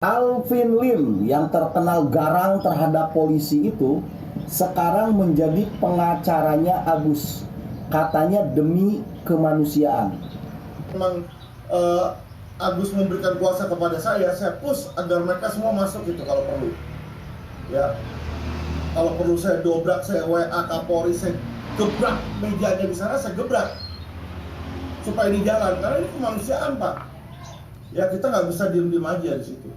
Alvin Lim yang terkenal garang terhadap polisi itu sekarang menjadi pengacaranya Agus. Katanya demi kemanusiaan. Memang Agus memberikan kuasa kepada saya push agar mereka semua masuk itu kalau perlu. Ya, kalau perlu saya dobrak, saya WA Kapolri, saya gebrak mejanya di sana, saya gebrak supaya ini jalan. Karena ini kemanusiaan, Pak. Ya, kita nggak bisa diem-diem aja di situ.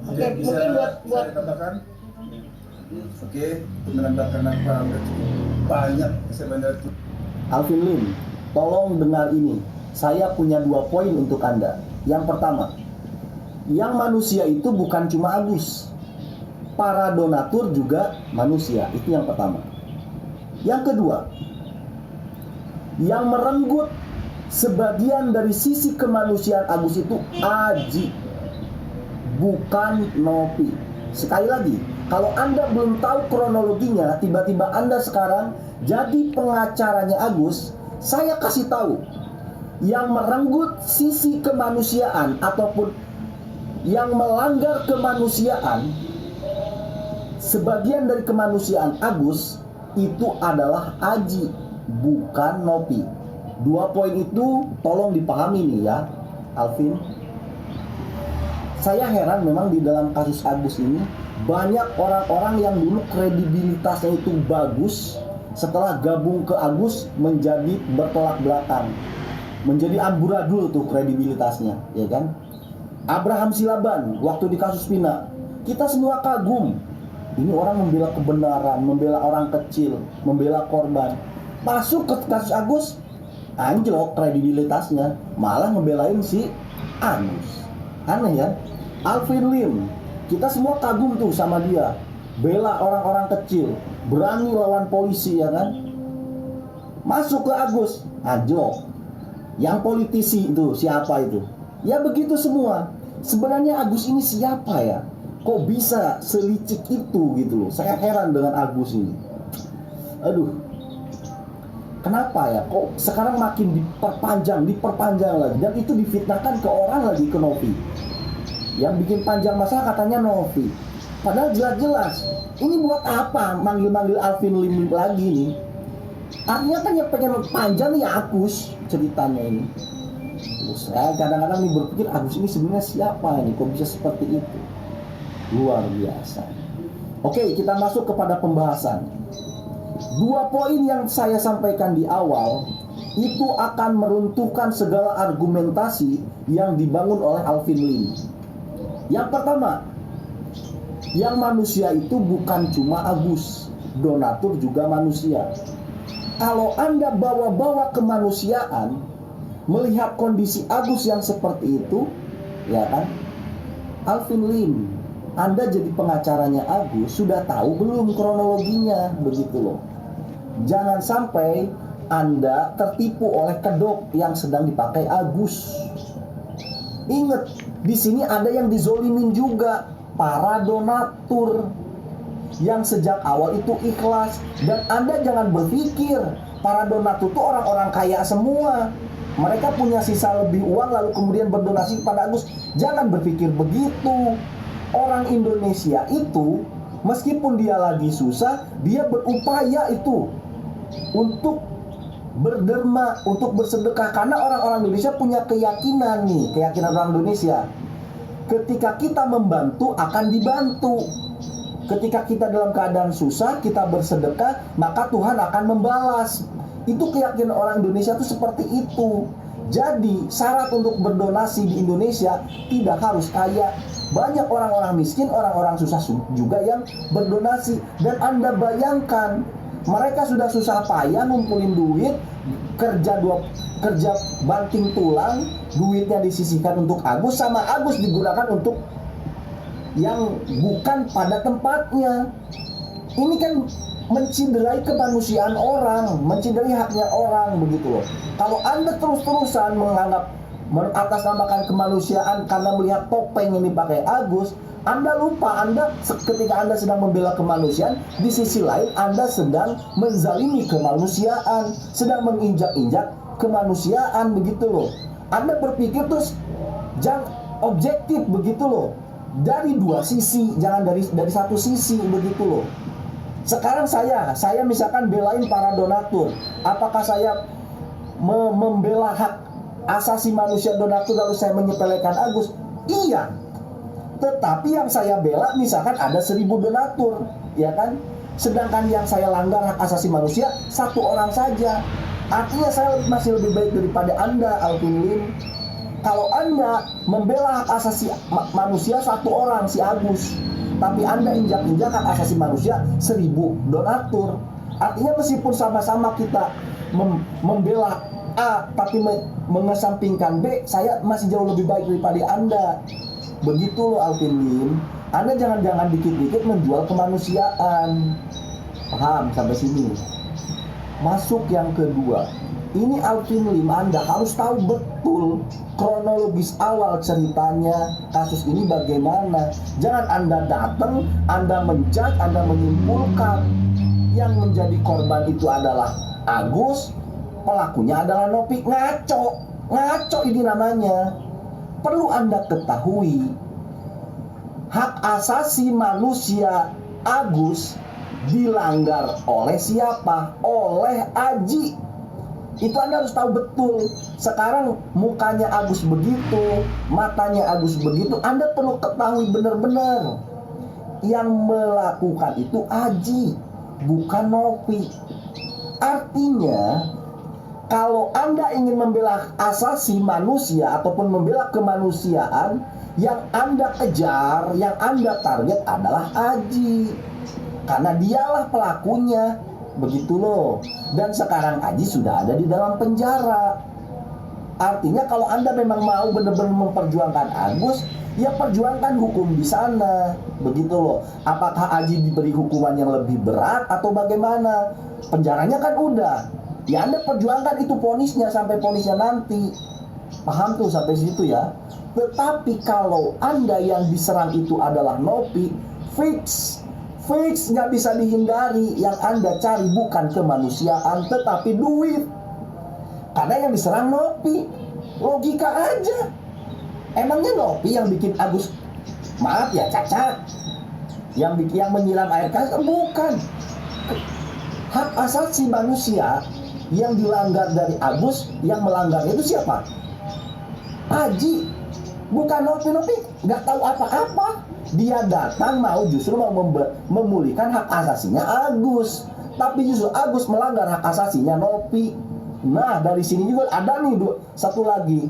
Oke, Bisa mungkin buat saya katakan, oke, menandakan apa banyak sebenarnya. Alvin Lim, tolong dengar ini. Saya punya 2 poin untuk Anda. Yang pertama, yang manusia itu bukan cuma Agus. Para donatur juga manusia. Itu yang pertama. Yang kedua, yang merenggut sebagian dari sisi kemanusiaan Agus itu Aji, bukan Nopi. Sekali lagi, kalau Anda belum tahu kronologinya, tiba-tiba Anda sekarang jadi pengacaranya Agus, saya kasih tahu. Yang merenggut sisi kemanusiaan ataupun yang melanggar kemanusiaan, sebagian dari kemanusiaan Agus itu adalah Aji, bukan Nopi. 2 poin itu tolong dipahami nih ya, Alvin. Saya heran memang di dalam kasus Agus ini banyak orang-orang yang dulu kredibilitasnya itu bagus, setelah gabung ke Agus menjadi bertolak belakang, menjadi amburadul tuh kredibilitasnya, ya kan? Abraham Silaban waktu di kasus Pina, kita semua kagum. Ini orang membela kebenaran, membela orang kecil, membela korban. Masuk ke kasus Agus, anjlok kredibilitasnya, malah membelain si Agus. Aneh ya. Alvin Lim, kita semua kagum tuh sama dia, bela orang-orang kecil, berani lawan polisi, ya kan? Masuk ke Agus, anjlok. Yang politisi itu siapa itu? Ya begitu semua. Sebenarnya Agus ini siapa ya? Kok bisa selicik itu gitu loh. Saya heran dengan Agus ini. Aduh. Kenapa ya? Kok sekarang makin diperpanjang lagi, dan itu difitnahkan ke orang lagi, ke Novi. Yang bikin panjang masalah katanya Novi. Padahal jelas-jelas ini buat apa manggil-manggil Alvin Lim lagi nih? Artinya kan yang pengen panjang nih Agus ceritanya ini. Terus saya kadang-kadang nih berpikir Agus ini sebenarnya siapa ini? Kok bisa seperti itu? Luar biasa. Oke, kita masuk kepada pembahasan. 2 poin yang saya sampaikan di awal itu akan meruntuhkan segala argumentasi yang dibangun oleh Alvin Lim. Yang pertama, yang manusia itu bukan cuma Agus, donatur juga manusia. Kalau Anda bawa-bawa kemanusiaan, melihat kondisi Agus yang seperti itu, ya kan? Alvin Lim, Anda jadi pengacaranya Agus, sudah tahu belum kronologinya, begitu loh. Jangan sampai Anda tertipu oleh kedok yang sedang dipakai Agus. Ingat, di sini ada yang dizolimin juga, para donatur yang sejak awal itu ikhlas. Dan Anda jangan berpikir para donatur itu orang-orang kaya semua, mereka punya sisa lebih uang lalu kemudian berdonasi kepada Agus. Jangan berpikir begitu. Orang Indonesia itu meskipun dia lagi susah, dia berupaya itu untuk berderma, untuk bersedekah. Karena orang-orang Indonesia punya keyakinan nih, keyakinan orang Indonesia, ketika kita membantu akan dibantu. Ketika kita dalam keadaan susah, kita bersedekah, maka Tuhan akan membalas. Itu keyakinan orang Indonesia itu seperti itu. Jadi syarat untuk berdonasi di Indonesia tidak harus kaya. Banyak orang-orang miskin, orang-orang susah juga yang berdonasi. Dan Anda bayangkan, mereka sudah susah payah ngumpulin duit, kerja banting tulang, duitnya disisihkan untuk Agus, sama Agus digunakan untuk yang bukan pada tempatnya. Ini kan menciderai kemanusiaan orang, menciderai haknya orang, begitu loh. Kalau Anda terus-terusan menganggap mengatasnamakan kemanusiaan karena melihat topeng yang dipakai Agus, Anda lupa, ketika Anda sedang membela kemanusiaan, di sisi lain Anda sedang menzalimi kemanusiaan, sedang menginjak-injak kemanusiaan, begitu loh. Anda berpikir terus Jangan objektif begitu loh. Dari dua sisi, jangan dari satu sisi begitu loh. Sekarang saya misalkan belain para donatur. Apakah saya membela hak asasi manusia donatur lalu saya menyepelekan Agus? Iya. Tetapi yang saya bela misalkan ada 1000 donatur, ya kan? Sedangkan yang saya langgar hak asasi manusia 1 orang saja. Artinya saya masih lebih baik daripada Anda, Alvin Lim. Kalau Anda membela hak asasi manusia 1 orang, si Agus, tapi Anda injak-injak hak asasi manusia 1000 donatur. Artinya meskipun sama-sama kita membela A tapi mengesampingkan B, saya masih jauh lebih baik daripada Anda. Begitu loh Alvin Lim. Anda jangan dikit-dikit menjual kemanusiaan. Paham sampai sini? Masuk yang kedua. Ini Alvin Lim, Anda harus tahu betul kronologis awal ceritanya kasus ini bagaimana. Jangan Anda datang, Anda menjudge, Anda menyimpulkan yang menjadi korban itu adalah Agus, pelakunya adalah Nopi. Ngaco ini namanya. Perlu Anda ketahui, hak asasi manusia Agus dilanggar oleh siapa? Oleh Aji. Itu Anda harus tahu betul. Sekarang mukanya Agus begitu, matanya Agus begitu, Anda perlu ketahui benar-benar yang melakukan itu Aji, bukan Nopi. Artinya kalau Anda ingin membela asasi manusia ataupun membela kemanusiaan, yang Anda kejar, yang Anda target adalah Aji. Karena dialah pelakunya. Begitu loh. Dan sekarang Aji sudah ada di dalam penjara. Artinya kalau Anda memang mau benar-benar memperjuangkan Agus, ya perjuangkan hukum di sana. Begitu loh. Apakah Aji diberi hukuman yang lebih berat atau bagaimana? Penjaranya kan udah. Ya Anda perjuangkan itu vonisnya sampai vonisnya nanti. Paham tuh sampai situ ya. Tetapi kalau Anda yang diserang itu adalah Nopi, fix nggak bisa dihindari. Yang Anda cari bukan kemanusiaan tetapi duit. Karena yang diserang Nopi. Logika aja. Emangnya Nopi yang bikin Agus, maaf ya, cacat? Yang menyiram air keras? Bukan. Hak asasi manusia yang dilanggar dari Agus, yang melanggar itu siapa? Aji, bukan Nopi nggak tahu apa-apa. Dia datang justru mau memulihkan hak asasinya Agus, tapi justru Agus melanggar hak asasinya Nopi. Nah dari sini juga ada nih satu lagi.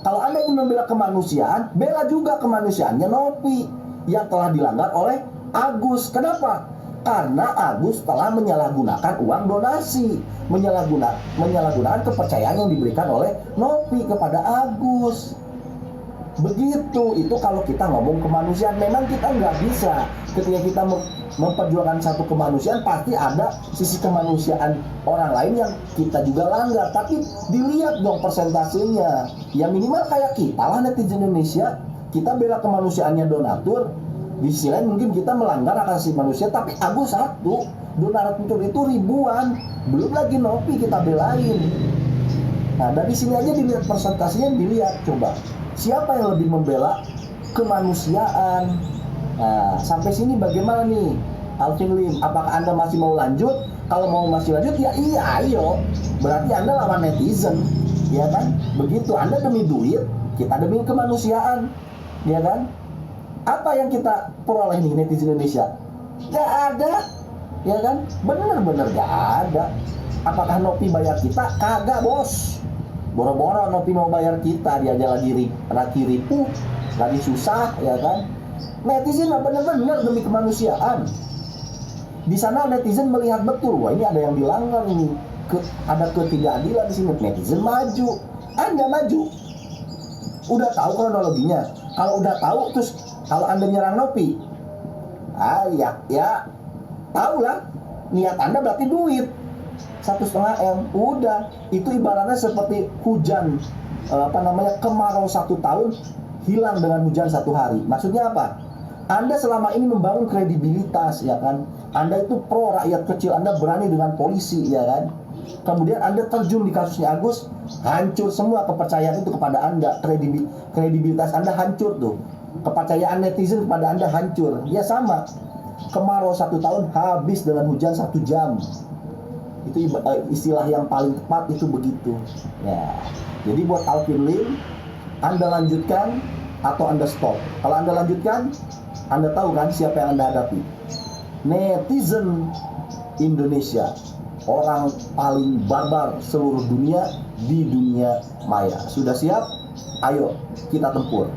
Kalau Anda ingin membela kemanusiaan, bela juga kemanusiaannya Nopi yang telah dilanggar oleh Agus. Kenapa? Karena Agus telah menyalahgunakan uang donasi, menyalahgunakan kepercayaan yang diberikan oleh Nopi kepada Agus. Begitu, itu kalau kita ngomong kemanusiaan. Memang kita nggak bisa, ketika kita memperjuangkan satu kemanusiaan, pasti ada sisi kemanusiaan orang lain yang kita juga langgar. Tapi dilihat dong persentasenya. Ya minimal kayak kita lah, netizen Indonesia, kita bela kemanusiaannya donatur. Di sisi lain mungkin kita melanggar hak asasi manusia, tapi Agus satu, donatur itu ribuan, belum lagi Nopi kita belain. Nah dari sini aja dilihat persentasenya, dilihat coba siapa yang lebih membela kemanusiaan. Nah sampai sini bagaimana nih Alvin Lim? Apakah Anda masih mau lanjut? Kalau mau masih lanjut ya iya ayo. Berarti Anda lawan netizen, ya kan? Begitu, Anda demi duit, kita demi kemanusiaan, ya kan? Apa yang kita peroleh nih netizen Indonesia? Gak ada, ya kan? Bener-bener gak ada. Apakah Nopi bayar kita? Kagak bos. Boro-boro Nopi mau bayar kita, dia aja lagi ripuh, lagi susah, ya kan? Netizen lah bener-bener demi kemanusiaan. Di sana netizen melihat betul, wah ini ada yang dilanggar ini, ada ketidakadilan di sini. Netizen maju, Anda maju. Udah tahu kronologinya. Kalau udah tahu terus kalau Anda nyerang Nopi, ya tahu lah, niat Anda berarti duit 1,5 M. Udah, itu ibaratnya seperti hujan, kemarau 1 tahun hilang dengan hujan 1 hari. Maksudnya apa? Anda selama ini membangun kredibilitas, ya kan? Anda itu pro rakyat kecil, Anda berani dengan polisi, ya kan? kemudian Anda terjun di kasusnya Agus, hancur semua kepercayaan itu kepada Anda, kredibilitas Anda hancur tuh, kepercayaan netizen kepada Anda hancur. Ya sama, kemarau 1 tahun habis dengan hujan 1 jam. Itu istilah yang paling tepat itu begitu. Ya, jadi buat Alvin Lim, Anda lanjutkan atau Anda stop. Kalau Anda lanjutkan, Anda tahu kan siapa yang Anda hadapi? Netizen Indonesia, orang paling barbar seluruh dunia di dunia maya. Sudah siap? Ayo kita tempur.